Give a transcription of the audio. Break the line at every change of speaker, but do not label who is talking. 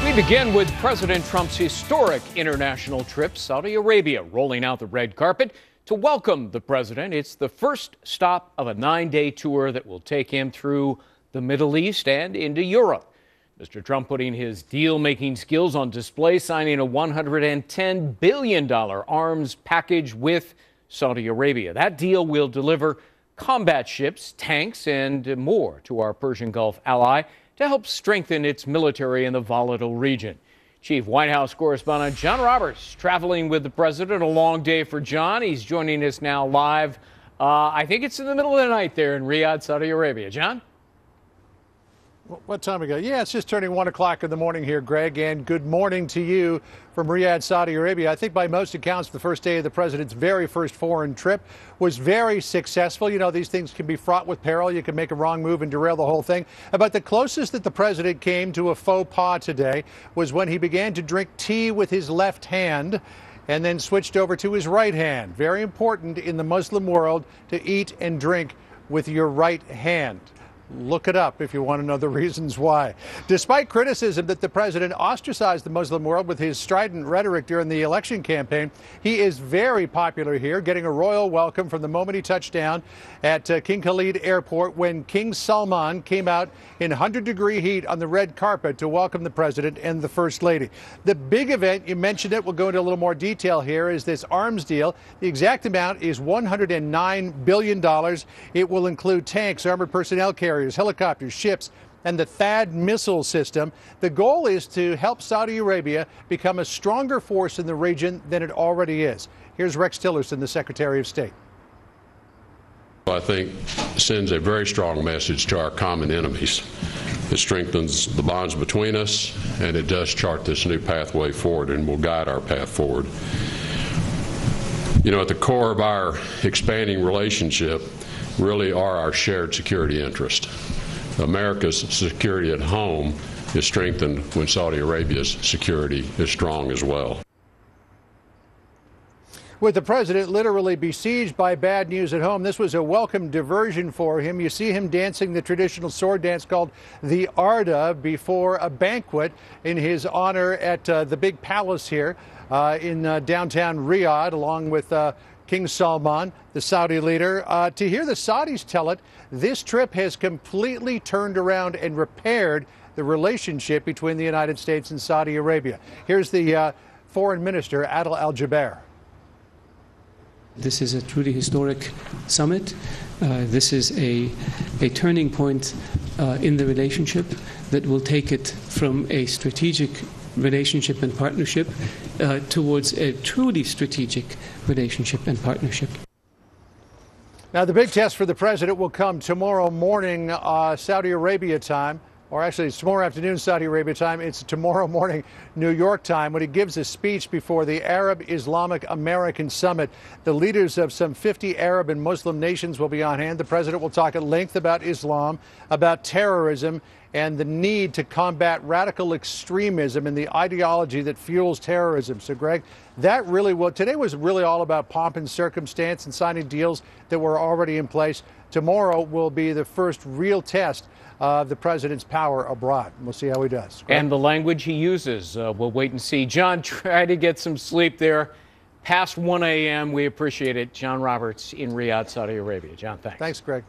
We begin with President Trump's historic international trip, Saudi Arabia, rolling out the red carpet to welcome the president. It's the first stop of a 9-day tour that will take him through the Middle East and into Europe. Mr. Trump putting his deal-making skills on display, signing a $110 billion arms package with Saudi Arabia. That deal will deliver combat ships, tanks, and more to our Persian Gulf ally to help strengthen its military in the volatile region. Chief White House correspondent John Roberts traveling with the president. A long day for John. He's joining us now live. I think it's in the middle of the night there in Riyadh, Saudi Arabia. John?
What time we got? Yeah, it's just turning 1 o'clock in the morning here, Greg, and good morning to you from Riyadh, Saudi Arabia. I think by most accounts, the first day of the president's very first foreign trip was very successful. You know, these things can be fraught with peril. You can make a wrong move and derail the whole thing. But the closest that the president came to a faux pas today was when he began to drink tea with his left hand and then switched over to his right hand. Very important in the Muslim world to eat and drink with your right hand. Look it up if you want to know the reasons why. Despite criticism that the president ostracized the Muslim world with his strident rhetoric during the election campaign, he is very popular here, getting a royal welcome from the moment he touched down at King Khalid Airport when King Salman came out in 100-degree heat on the red carpet to welcome the president and the first lady. The big event, you mentioned it, we'll go into a little more detail here, is this arms deal. The exact amount is $109 billion. It will include tanks, armored personnel carriers, helicopters, ships, and the THAAD missile system. The goal is to help Saudi Arabia become a stronger force in the region than it already is. Here's Rex Tillerson, the Secretary of State.
I think sends a very strong message to our common enemies. It strengthens the bonds between us, and it does chart this new pathway forward and will guide our path forward. You know, at the core of our expanding relationship really are our shared security interest. America's security at home is strengthened when Saudi Arabia's security is strong as well.
With the president literally besieged by bad news at home, this was a welcome diversion for him. You see him dancing the traditional sword dance called the Arda before a banquet in his honor at the big palace here in downtown Riyadh, along with King Salman, the Saudi leader. To hear the Saudis tell it, this trip has completely turned around and repaired the relationship between the United States and Saudi Arabia. Here's the foreign minister, Adel Al-Jubeir.
This is a truly historic summit. This is a turning point in the relationship that will take it from a strategic relationship and partnership towards a truly strategic relationship and partnership.
Now, the big test for the president will come tomorrow morning, Saudi Arabia time. Or actually, it's tomorrow afternoon, Saudi Arabia time. It's tomorrow morning, New York time, when he gives a speech before the Arab Islamic American Summit. The leaders of some 50 Arab and Muslim nations will be on hand. The president will talk at length about Islam, about terrorism, and the need to combat radical extremism and the ideology that fuels terrorism. So, Greg, that really today was really all about pomp and circumstance and signing deals that were already in place. Tomorrow will be the first real test of the president's power abroad. We'll see how he does.
And the language he uses, we'll wait and see. John, try to get some sleep there. Past 1 a.m. We appreciate it. John Roberts in Riyadh, Saudi Arabia. John, thanks.
Thanks, Greg.